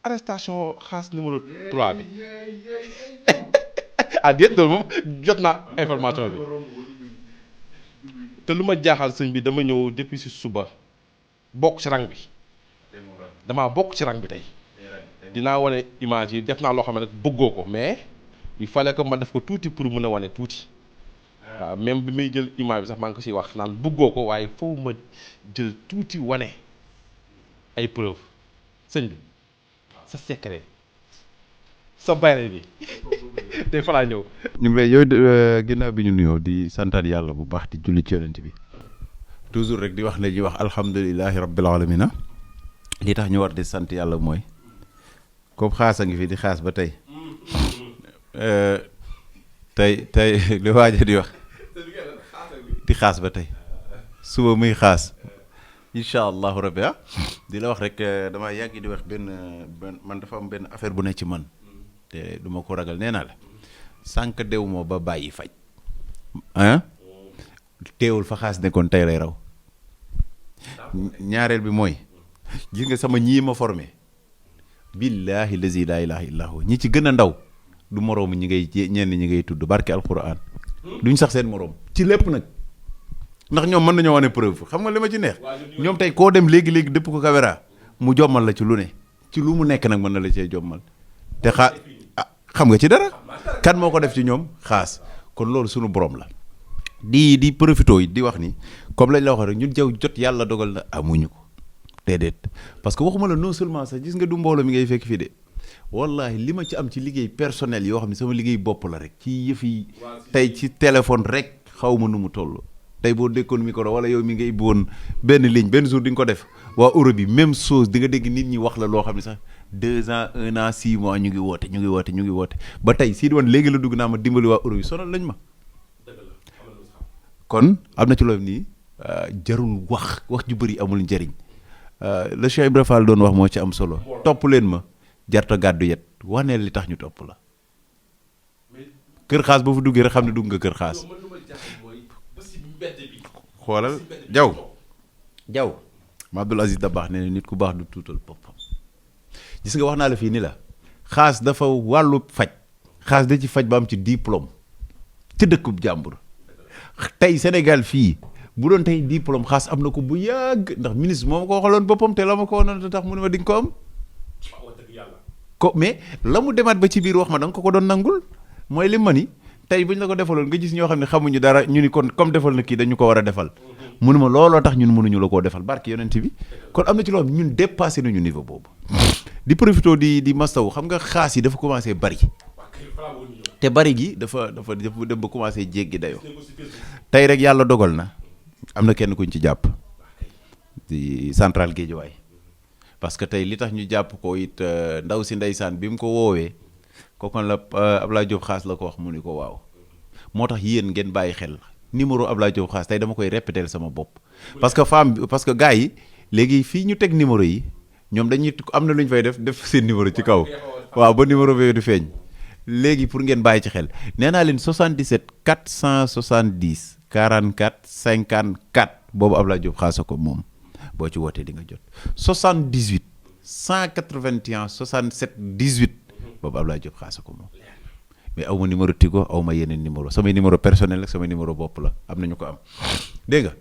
arrestation xaas numéro 3 bi ah déet loolu moom jot naa information bi te lu ma jaaxal sëñ bi dama ñëw depuis si suba bokk ci rang bi damaa bokk ci rang bi tey dinaa wane image yi def naa loo xam ne bëggoo ko mais il fallait que ma def ko tuuti pour mën a wane tuuti waaw même bi may jël image bi sax maa ngi ko siy wax naan bëggoo ko waaye foofu ma jël tuuti wane ay preuve sëñ bi sa secret sa bayre bi te fa laa ñëw. ñu ngi lay yow ginnaaw bi ñu nuyoo di santaat yàlla bu baax di julli ci yonent bi toujours rek di wax ne ji wax alhamdulilahi rabbil alamina li tax ñu war di sant yàlla mooy comme xaas a ngi fi di xaas ba tey tey li waaja di wax di xaas ba tey suba muy xaas incha allahu rabbi di la wax rek dama yàgg di wax benn man dafa am benn affaire bu ne ci man te du ma ko ragal nee naa la sànq dew moo ba bàyyi faj teewul fa xaas nekkoon tey lay raw ñaareel bi mooy gis nga sama ñii ma formé billahi lazi laa ilaha illa hu ñi ci gën a ndaw du moroom ñi ngay ñenn ñi ngay tudd barke alquran duñ sax seen moroom ci lépp nag ndax ñoom mën nañoo wane preuve xam nga li ma ci neex ñoom tey koo dem léegi-léegi dëpp ko caméra mu jommal la ci lu ne ci lu mu nekk nag mën na la cee jommal te xam nga ci dara kan moo ko def ci ñoom xaas kon loolu sunu borom la di profito yi di wax ni comme lañ la wax rek ñun jaw jot yàlla dogal na amuñu ko déedéet parce que waxuma la non seulement sax gis nga du mbooloo mi ngay fekk fii de wallahi li ma ci am ci liggéey personnel yoo xam ne sama liggéey bopp la rek ci yëf yi tey ci téléphone rek xaw ma nu mu toll tey boo dékkoon micro wala yow mi ngay woon benn ligne benn jour di nga ko def waa Europe bi même chose di nga dégg nit ñi wax la loo xam ne sax 2 ans 1 an 6 mois ñu ngi woote ba tey sii di woon léegi la dugg naa ma dimbali waa Europe yi sonal lañ ma kon am na ci loolu nii jarul wax ju bëri amul njëriñ le Cheikh Ibra Fall doon wax moo ci am solo topp leen ma jarta gàddu yet waneel li tax ñu topp la kër xaas boo fa duggee rek xam ne dugg nga kër xaas xoolal jaw ma Abdoul Aziz Dabakh nee na nit ku baax du tuutal boppam gis nga wax naa la fii ni la xaas dafa wàllu faj xaas da ci faj ba am ci diplôme ci dëkkub jàmbur tey Sénégal fii bu doon tey diplôme xaas am na ko bu yàgg ndax ministre moo ma ko waxaloon boppam te la ma ko wonoon tax mu ne ma di nga ko am ko mais la mu demaat ba ci biir wax ma da nga ko doon nangul mooy li ma ni tey bu ñu la ko defaloon nga gis ñoo xam ne xamuñu dara ñu ni kon comme defal na kii dañu ko war a defal mënu ma looloo tax ñun mënuñu la koo defal barke yonent bi kon am na ci loolu ñun dépassé nañu niveau boobu di profité di mastaw xam nga xaas yi dafa commencé bari te bari gi dafa dem ba commencé jéggi dayoo tey rek yàlla dogal na am na kenn kuñ ci jàpp di central Guédiawaye parce que tey li tax ñu jàpp ko it ndaw si ndeysaan bi mu ko woowee kooku la Ablaye Diop xaas la ko wax mu ni ko waaw moo tax yéen ngeen bàyyi xel numéro Ablaye Diop xaas tey dama koy répéter sama bopp parce que gars yi léegi fii ñu teg numéro yi ñoom dañuy am na lu ñu fay def seen numéro ci kaw waaw ba numéro bi di feeñ léegi pour ngeen bàyyi ci xel nee naa leen 77 470 44 54 boobu Ablaye Diop xaasa ko moom boo ci wootee di nga jot 78 181 67 18 boobu Ablaye Diop xaasa ko moom mais aw ma numéro Tigo aw ma yeneen numéro samay numéro personnel ak samay numéro bopp la am na ñu ko am dégg nga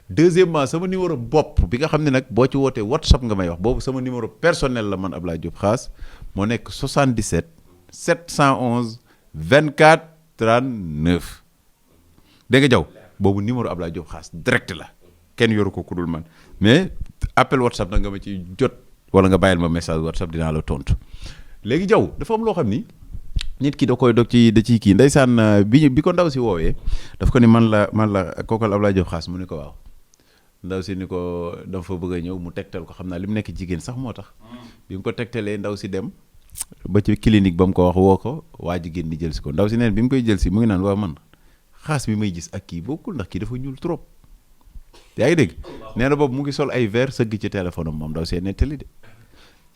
deuxièmement sama numéro bopp bi nga xam ne nag boo ci wootee WhatsApp nga may wax boobu sama numéro personnel la man Ablaye Diop xaas moo nekk 77 711 24 39 dégg nga jaw boobu numéro Ablaye Diop xaas direct la kenn yoru ko ku dul man mais appel WhatsApp nag nga ma ci jot wala nga bàyyil ma message WhatsApp dinaa la tontu léegi jaw dafa am loo xam ni nit ki da koy dog ci da ciy kii ndeysaan bi ko ndaw si woowee daf ko ni man la kookal Ablaye Diop xaas mu ni ko waaw ndaw si ni ko dama fa bëgg a ñëw mu tegtal ko xam naa li mu nekk jigéen sax moo tax bi mu ko tegtalee ndaw si dem ba ci clinique ba mu ko wax woo ko waa jigéen di jël si ko ndaw si neen bi mu koy jël si mu ngi naan waaw man xaas bi may gis ak kii bokkul ndax kii dafa ñuul trop yaa ngi dégg nee na boobu mu ngi sol ay verre sëgg ci téléphone am moom ndaw see nettali de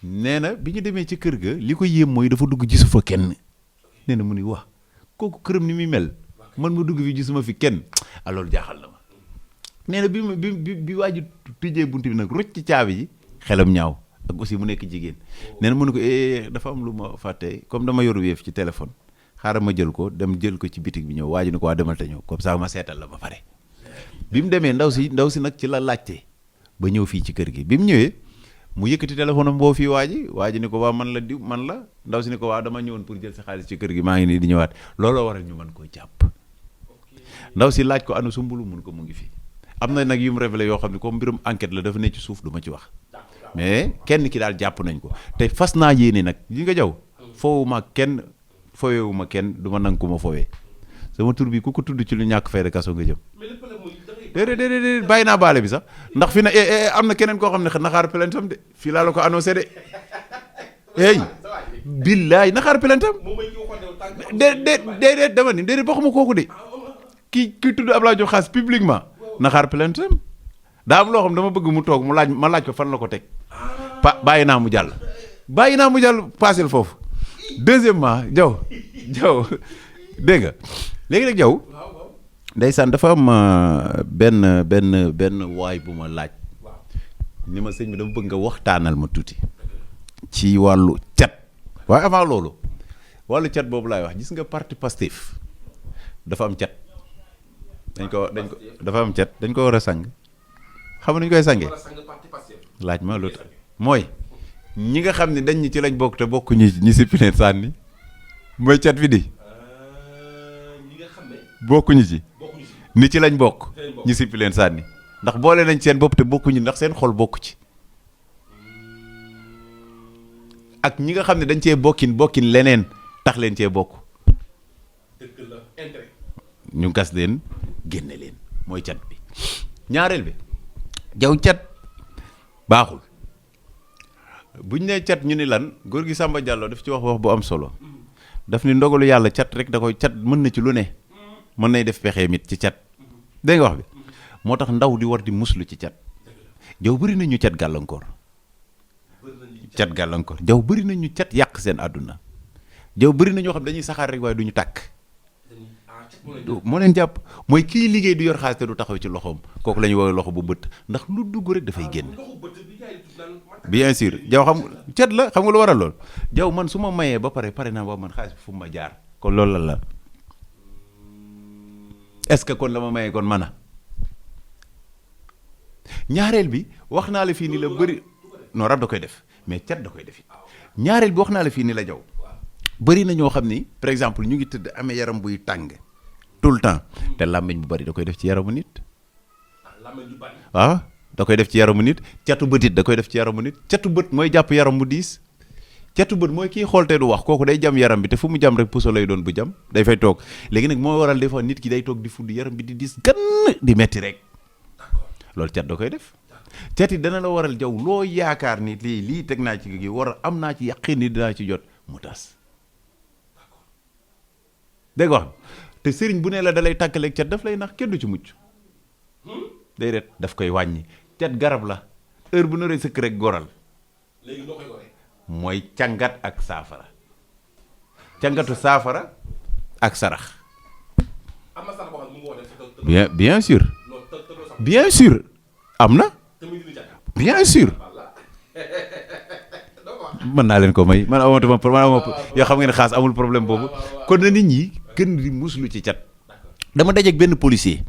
nee na bi ñu demee ci kër ga li ko yéem mooy dafa dugg gisu fa kenn nee na mu ni wax kooku këram ni muy mel man ma dugg fi gisuma fi kenn alors jaaxal na ma nee na bi waa ji tijjee bunt bi nag rucc ci caabi ji xelam ñaaw ak aussi mu nekk jigéen nee na mënu ko dafa am lu ma fàtte comme dama yor Wave ci téléphone xaaral ma jël ko dem jël ko ci bitig bi ñëw waa ji ni ko waa demal te ñëw comme ça ma seetal la ba pare bi mu demee ndaw si nag ci la laajte ba ñëw fii ci kër gi bi mu ñëwee mu yëkkati téléphone am boo fii waa ji ni ko waa man la ndaw si ni ko waa dama ñëwoon pour jël sa xaalis ci kër gi maa ngi nii di ñëwaat looloo waral ñu mën koo jàpp ndaw si laaj ko anu sumbulu mun ko mu ngi fi am na nag yu mu révélé yoo xam ne comme mbirum enquête la dafa ne ci suuf du ma ci wax mais kenn ki daal jàpp nañ ko te fas naa yéene nag yi nga jaw foowuma kenn fowewuma kenn du ma nangu ko ma fowee sama tur bi ku ko tudd ci lu ñàkk fayda kaso nga jëm déedéet bàyyi naa baale bi sax ndax fi na am na keneen koo xam ne naxaar pelentam de fii laa la ko annoncé de billaay naxaar pelentam déedéet dama ni déedéet waxuma kooku de ki tudd Abdoulaye Diop Khass publiquement naxaar pelentam daa am loo xam dama bëgg mu toog ma laaj ko fan la ko teg bàyyi naa mu jàll paasel foofu deuxièmement jaw dégg nga léegi nag jaw ndeysaan dafa am benn waay bu ma laaj ni ma sëñ bi dama bëgg nga waxtaanal ma tuuti ci wàllu cat waaye avant loolu wàllu cat boobu laay wax gis nga parti Pastef dafa am cat dafa am cat dañ ko war a sang xam nañu koy sangee laaj ma lu tax mooy ñi nga xam ne dañ ñi ci lañ bokk te bokk ñi si pineet sànni mooy cat bi di bokkuñu ci ni ci lañ bokk ñi sippi leen sànni ndax boole nañ seen bopp te bokkuñu ndax seen xol bokku ci ak ñi nga xam ne dañ cee bokkin leneen tax leen cee bokk ñu gas leen génne leen mooy cat bi ñaareel bi jaw cat baaxul buñ nee cat ñu ni lan góor gi Samba Diallo daf ci wax bu am solo daf ni ndogalu yàlla cat rek da koy cat mën na ci lu ne mën nay def pexe mit ci cat dégg nga wax bi moo tax ndaw di war di muslu ci cat jaw bëri nañu cat gàllankoor jaw bëri nañu cat yàq seen àdduna jaw bëri na ñoo xam dañuy saxaar rek waaye du ñu tàkk moo leen jàpp mooy kii liggéey du yor xaalis te du taxaw ci loxoom kooku la ñuy woowee loxo bu bët ndax lu dugg rek dafay génn bien sûr jaw xam cat la xam nga lu waral lool jaw man su ma mayee ba pare naa ba man xaalis bi fu ma jaar kon loolu la est-ce que kon la ma mayee kon mën a ñaareel bi wax naa la fii ni la bëri non rab da koy def mais cat da koy def ñaareel bi wax naa la fii ni la jaw bëri na ñoo xam ni par exemple ñu ngi tëdd amee yaram buy tàng tout le temps te làmmiñ bu bëri da koy def ci yaramu nit waaw da koy def ci yaramu nit catu bët it da koy def ci yaramu nit catu bët mooy jàpp yaram bu diis catu bët mooy kii xool te du wax kooku day jam yaram bi te fu mu jam rek puso lay doon bu jam day fay toog léegi nag moo waral des fois nit ki day toog di fudd yaram bi di diis gann di metti rek loolu cat da koy def cat yi dana la waral jaw loo yaakaar ni lii teg naa ci gi war am naa ci yàqin ni dinaa ci jot mu tas dégg wax te sëriñ bu ne la dalay tàkkaleeg cat daf lay nax kenn du ci mucc day ret daf koy wàññi cat garab la heure bu naree sëkk rek goral léegi loo koy goree mooy càngat ak saafara càngatu saafara ak sarax bien sûr am na bien sûr mën naa leen ko may man amatuma yoo xam ngeen ne xaas amul problème boobu kon na nit ñi gën di muslu ci cat dama dajeeg benn policier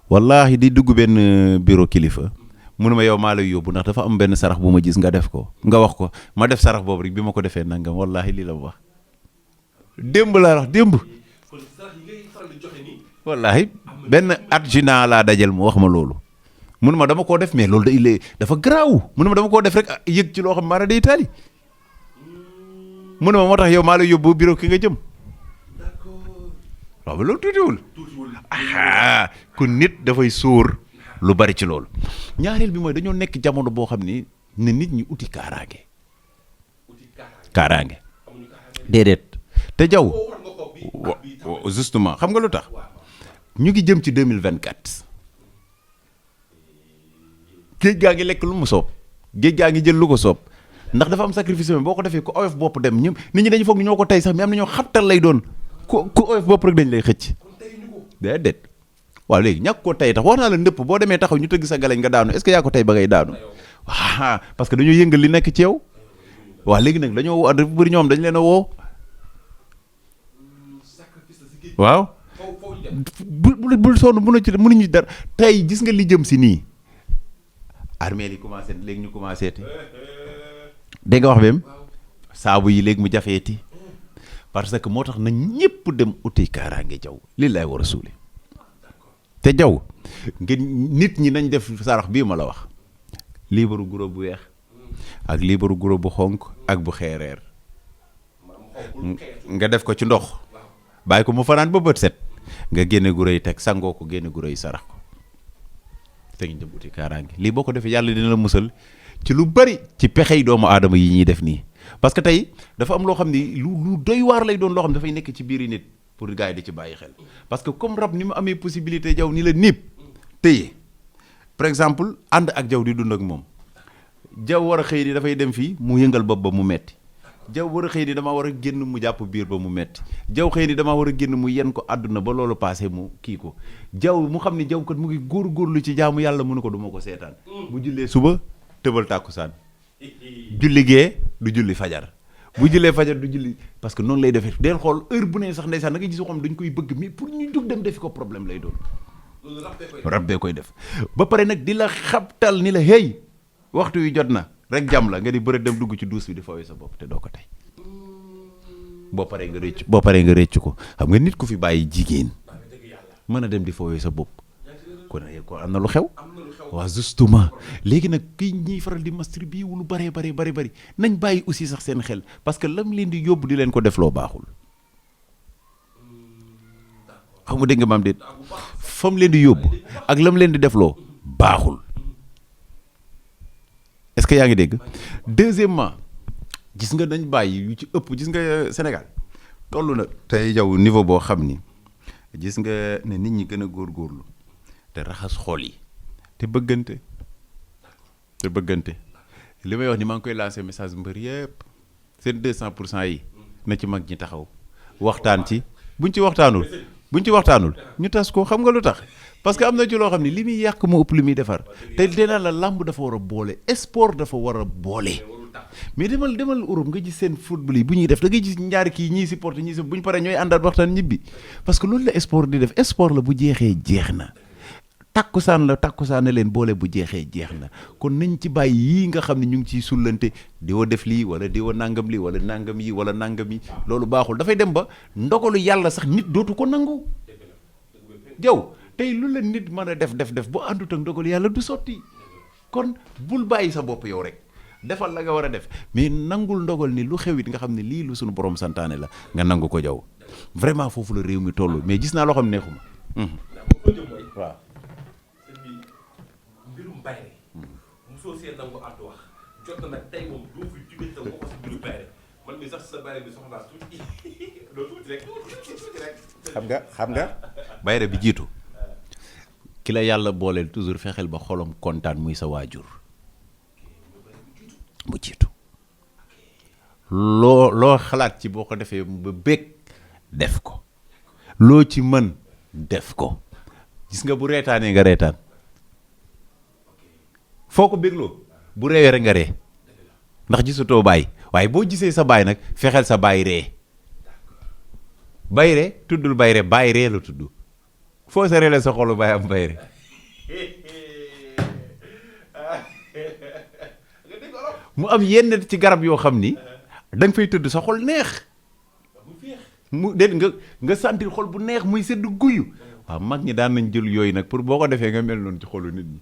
wallahi di dugg benn bureau kilifa mu ne ma yow maa lay yóbbu ndax dafa am benn sarax bu ma gis nga def ko nga wax ko ma def sarax boobu rek bi ma ko defee nangam wallahi lii la ma wax démb laa wax démb wallahi benn adjudant laa dajal mu wax ma loolu mu ne ma dama koo def mais loolu dafa garaaw mu ne ma dama koo def rek yëg ci loo xam maara day taali mu ne ma moo tax yow maa lay yóbbu bureau ki nga jëm waaw ba loolu tuutiwul ku nit dafay sóor lu bari ci loolu ñaareel bi mooy dañoo nekk jamono boo xam ni ne nit ñi uti kaaraange déedéet te jaw justement xam nga lu tax ñu ngi jëm ci 2024 géej gaa ngi lekk lu mu soob géej gaa ngi jël lu ko soob ndax dafa am sacrifice boo ko defee ku oyof bopp dem ñëpp nit ñi dañu foog ñoo ko tey sax mais am na ñoo xabtal lay doon ku oyof bopp rek dañ lay xëcc déedéet waaw léegi ñàkk ko tey tax wax naa la ndëpp boo demee taxaw ñu tëgg sa galañ nga daanu est-ce que yaa ko tey ba ngay daanu parce que dañoo yëngal li nekk ci yow. waaw léegi nag dañoo woo dafa bëri ñoom dañ leen a woo. waaw. bul sonn mënuñu dara tey gis nga li jëm si nii. armée yi commencé léegi ñu commencé te dégg nga wax beem saabu yi léegi mu jafeeti parce que moo tax na ñëpp dem uti kaaraange jaw lii laay war a suuli te jaw ngeen nit ñi nañ def sarax bii ma la wax liibaru guro bu weex ak liibaru guro bu xonk ak bu xeereer nga def ko ci ndox bàyyi ko mu fanaan ba bët set nga génne guro yi teg sangoo ko génne guro yi sarax ko te ñu dem uti kaaraange lii boo ko defee yàlla dina la musal ci lu bari ci pexey doomu aadama yi ñuy def nii parce que tey dafa am loo xam ni lu doy waar lay doon loo xam dafay nekk ci biiri nit pour gars yi di ci bàyyi xel parce que comme rab ni mu amee possibilité jaw ni la niib téye par exemple ànd ak jaw di dund ak moom jaw war a xëy ni dafay dem fii mu yëngal bopp ba mu metti jaw war a xëy ni damaa war a génn mu jàpp biir ba mu metti jaw xëy ni damaa war a génn mu yen ko àdduna ba loolu passé mu kii ko jaw mu xam ni jaw kat mu ngi góorgóorlu ci jaamu yàlla mu ne ko du ma ko seetaan bu jullee suba tëbal tàkkusaan julli gee du julli fajar bu jullee fajar du julli parce que noonu lay defee del xool heure bu ne sax ndeysaan da nga gis xam dañ koy bëgg mais pour ñu jug dem defi ko problème lay doon rab bee koy def ba pare nag di la xabtal ni la hey waxtu yu jot na rek jàmm la nga di bëri dem dugg ci duus bi di fawee sa bopp te doo ko tey boo paree nga rëcc ko xam nga nit ku fi bàyyi jigéen mën a dem di fawee sa bopp kon am na lu xew waaw justement léegi nag kii ñiy faral di masturber wu lu bari nañ bàyyi aussi sax seen xel parce que lam leen di yóbbu di leen ko def loo baaxul xam nga dégg nga maam déet fam leen di yóbbu ak lam leen di def loo baaxul est-ce que yaa ngi dégg deuxièmement gis nga dañ bàyyi yu ci ëpp gis nga Sénégal toll na tey jaw niveau boo xam ni gis nga ne nit ñi gën a góorgóorlu te raxas xool yi te bëggante li may wax ni maa ngi koy lancer message mbër yëpp seen 200% yi na ci mag ñi taxaw waxtaan ci buñ ci waxtaanul ñu tas ko xam nga lu tax parce que am na ci loo xam ne li muy yàq moo ëpp li muy defar te dinaa la làmb dafa war a boole sport dafa war a boole mais demal Europe nga gis seen football yi bu ñuy def da ngay gis ñaari kii ñii supporter ñii bu ñu paree ñooy àndaat waxtaan ñibbi parce que loolu la sport di def sport la bu jeexee jeex na takkusaan na leen boole bu jeexee jeex na kon nañ ci bàyyi yii nga xam ne ñu ngi ciy sullante di wa def lii wala di wa nangam lii wala nangam yi wala nangam yi loolu baaxul dafay dem ba ndogalu yàlla sax nit dootu ko nangu jaw tey lu la nit mën a def bu àndut ak ndogalu yàlla du sotti kon bul bàyyi sa bopp yow rek defal la nga war a def mais nangul ndogal ni lu xewit nga xam ne lii lu suñu borom santaane la nga nangu ko jaw vraiment foofu la réew mi toll mais gis naa loo xam ne neexuma waaw mbirum bayre mosoo see nangu àddu wax jot na nag tey moom doo fi jóge te waxoo si mbirum bayre man mi sax sa bayre bi soxlaa tuuti tuuti rek xam nga bayre bi jiitu ki la yàlla booleel toujours fexeel ba xolom kontaan muy sa waajur mu jiitu loo xalaat ci boo ko defee ba bég def ko loo ci mën def ko gis nga bu reetaanee nga reetaan foo ko bégloo bu reewee rek nga ree ndax gisutoo baay waaye boo gisee sa baay nag fexeel sa baay ree bayre tuddul bayre baay ree la tudd foo sa reele sa xolu baay am bayre mu am yenn ci garab yoo xam ni da nga fay tëdd sa xol neex mu déet nga sentir xol bu neex muy sedd guyu waaw mag ñi daan nañ jël yooyu nag pour boo ko defee nga mel noonu ci xolu nit ñi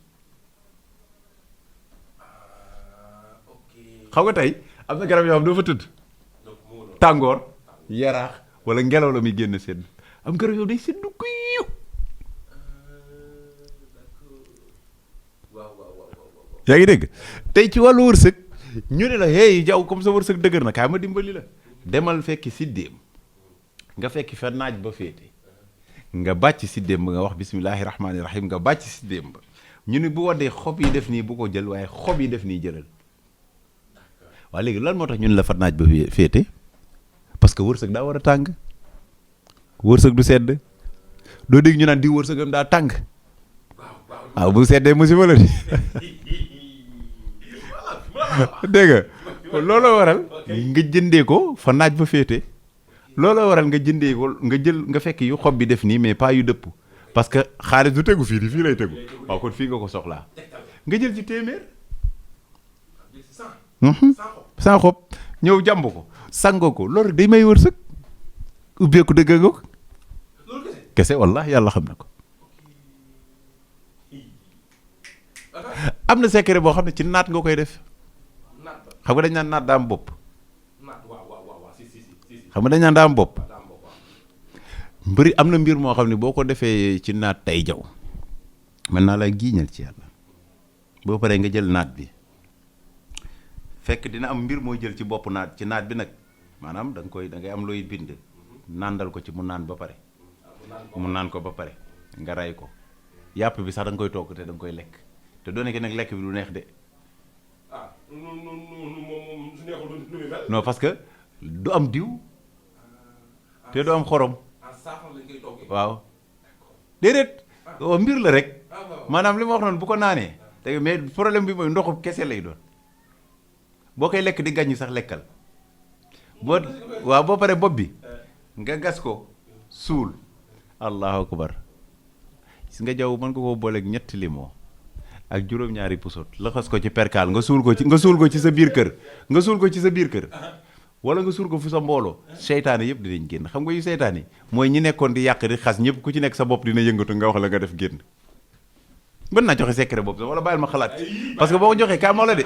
xam nga tey am na garab yoo xam doo fa tëdd tàngoor yaraax wala ngelaw la muy génn sedd am garab yoo day sedd guyu yaa ngi dégg tey ci wàllu wërsëg ñu ne la hey jaw comme sa wërsëg dëgër na kaay ma dimbali la demal fekki siddéem nga fekki fa naaj ba féete nga bàcc siddéem ba nga wax bismillahi rahmaani rahim nga bàcc siddéem ba ñu ne bu waddee xob yi def nii bu ko jël waaye xob yi def nii jëlal waaye léegi lan moo tax ñu ne la fa naaj ba féete parce que wërsëg daa war a tàng wërsëg du sedd doo dégg ñu naan di wërsëgam daa tàng waaw bu seddee musiba la di dégg nga looloo waral nga jëndee ko fa naaj ba féete looloo waral nga jëndee ko nga jël nga fekk yu xob bi def nii mais pas yu dëpp parce que xaalis du tegu fii di fii lay tegu waaw kon fii nga ko soxlaa nga jël ci téeméer sans xob ñëw jàmb ko sangoo ko loolu day may wërsëg ubbeeku dëgg nga ko kese wallah yàlla xam na ko am na secret boo xam ne ci naat nga koy def xam nga dañ naan naat daa am bopp xam nga dañ naan daa am bopp mbëri am na mbir moo xam ne boo ko defee ci naat tey jaw mën naa la giiñal ci yàlla boo paree nga jël naat bi fekk dina am mbir mooy jël ci bopp naat ci naat bi nag maanaam da ngay am looy bind nàndal ko ci mu naan ba pare mu naan ko ba pare nga ray ko yàpp bi sax da nga koy togg te da nga koy lekk te doone ki nag lekk bi du neex de non parce que du am diw te du am xorom waaw déedéet mbir la rek maanaam li ma wax noonu bu ko naanee te mais problème bi mooy ndoxu kese lay doon boo koy lekk di gàññi sax lekkal boo paree bopp bi nga gas ko suul allahu akbar gis nga jaww mën nga koo booleeg ñetti limon ak juróom-ñaari pusot laxas ko ci perkaal nga suul ko ci sa biir kër wala nga suul ko fu sa mbooloo seytaane yëpp dinañ génn xam nga yu seytaane yi mooy ñi nekkoon di yàq di xas ñëpp ku ci nekk sa bopp dina yëngatu nga wax la nga def génn mën naa joxe secret boobu sax wala bàyyil ma xalaat parce que boo ko joxee kaa moo la de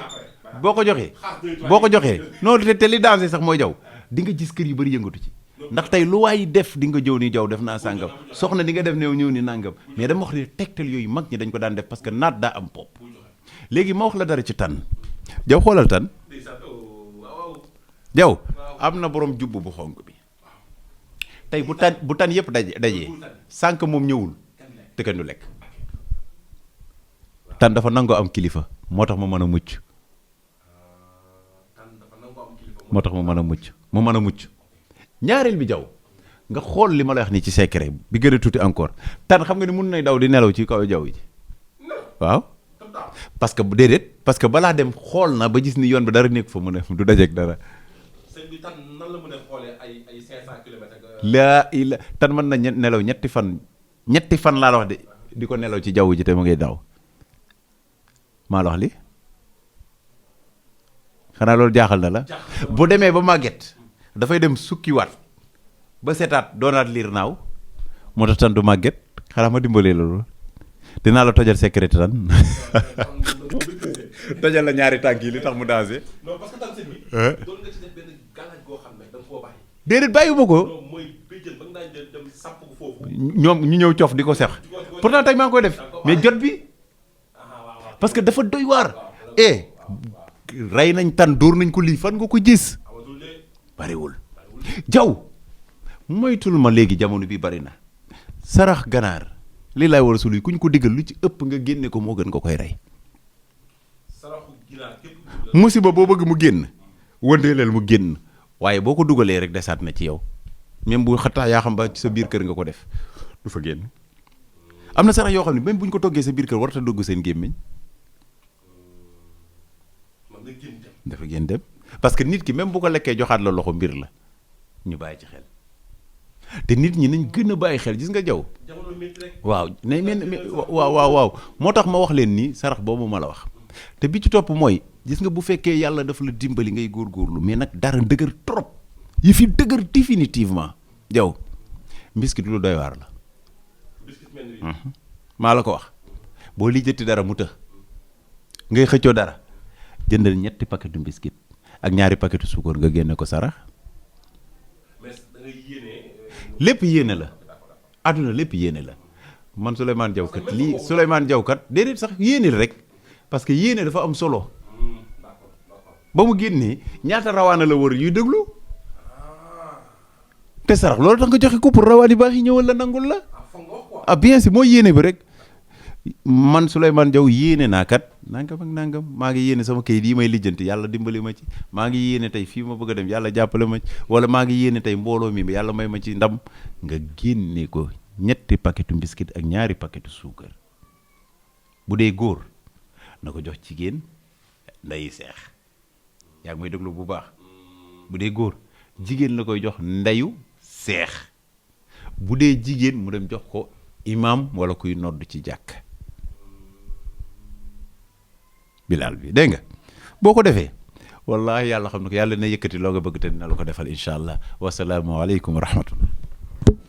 boo ko joxee non te li danger sax mooy jaw di nga gis kër yu bëri yëngatu ci ndax tey lu waay def di nga jëw ni jaw def naa sàngam soxna di nga def ñëw ni nàngam mais dama wax ne tegtal yooyu mag ñi dañ ko daan def parce que naat daa am bopp léegi ma wax la dara ci tan jaw xoolal tan jaw am na borom jubb bu xonk bi tey bu tan yëpp dajee sànq moom ñëwul te kenn du lekk tan dafa nangoo am kilifa moo tax mu mën a mucc mu mën a mucc ñaareel bi jaw nga xool li ma la wax nii ci secret bi gën a tuuti encore tan xam nga ni mun nay daw di nelaw ci kaw jaww ji waaw parce que déedéet parce que balaa dem xool na ba gis ni yoon bi dara nekk fa mu ne du dajeeg dara. sëñ bi tan nan la mën a xoolee ay 500 kilomètres ak. laa ila tan mën na nelaw ñetti fan laa la wax de di ko nelaw ci jaww ji te mu ngay daw maa la wax li xanaa loolu jaaxal na la bu demee ba màgget dafay dem sukkiwaat ba setaat doonaat liir naaw moo tax tan du màgget xanaa ma dimbalee loolu dinaa la tojal secret tan tojal la ñaari tànk yi li tax mu danger. non parce que tan sëñ bi doon nga ci def benn gàllaaj goo xam ne da nga koo bàyyi. déedéet bàyyiwuma ko. non mooy béjjën ba nga daan dem sàpp ko foofu. ñoom ñu ñëw cof di ko sex pourtant tey maa ngi koy def mais jot bi parce que dafa doy waar. rey nañ tan dóor nañ ko lii fan nga ko gis bariwul jaw moytul ma léegi jamono bi bari na sarax ganaar lii laay war a suluy ku ñu ko diggal lu ci ëpp nga génne ko moo gën nga koy rey musiba boo bëgg mu génn wëndeeleel mu génn waaye boo ko dugalee rek desaat na ci yow même bu xataa yaa xam ba ci sa biir kër nga ko def du fa génn am na sarax yoo xam ne même bu ñu ko toggee sa biir kër warta dugg seen gémmiñ dafa génn dem parce que nit ki même bu ko lekkee joxaat la loxo mbir la ñu bàyyi ci xel te nit ñi nañ gën a bàyyi xel gis nga jaw waaw nañ mel waaw moo tax ma wax leen nii sarax boobu ma la wax te bi ci topp mooy gis nga bu fekkee yàlla dafa la dimbali ngay góorgóorlu mais nag dara dëgër trop yi fi dëgër définitivement jaw mbiskit lu doy waar la maa la ko wax boo lijjati dara mu të ngay xëccoo dara jëndal ñetti paquetu biscuit ak ñaari paquetu suukar nga génne ko sarax lépp yéene la àdduna lépp yéene la man Souleymane Diaw kat lii Souleymane Diaw kat déedéet sax yéene rek parce que yéene dafa am solo ba mu génnee ñaata rawaana la wër yuy déglu te sarax loolu tax nga joxe ko pour rawaan yi baax yi ñëwal la nangul la bien sûr mooy yéene bi rek man Souleymane Diaw yéene naa kat nangam ak nangam maa ngi yéene sama kayit yi may lijjanti yàlla dimbali ma ci maa ngi yéene tey fii ma bëgg a dem yàlla jàppale ma ci wala maa ngi yéene tey mbooloo mi yàlla may ma ci ndam nga génne ko ñetti paquetu biscuit ak ñaari paquetu suukar bu dee góor na ko jox jigéen nday seex yaa ngi may déglu bu baax bu dee góor jigéen la koy jox ndeyu seex bu dee jigéen mu dem jox ko imam wala kuy nodd ci jàkk bilaal bi dégg nga boo ko defee wallahi yàlla xam na ko yàlla na yëkkati loo nga bëgg te dina la ko defal incha allah wasalaamu aleykum wa rahmatullah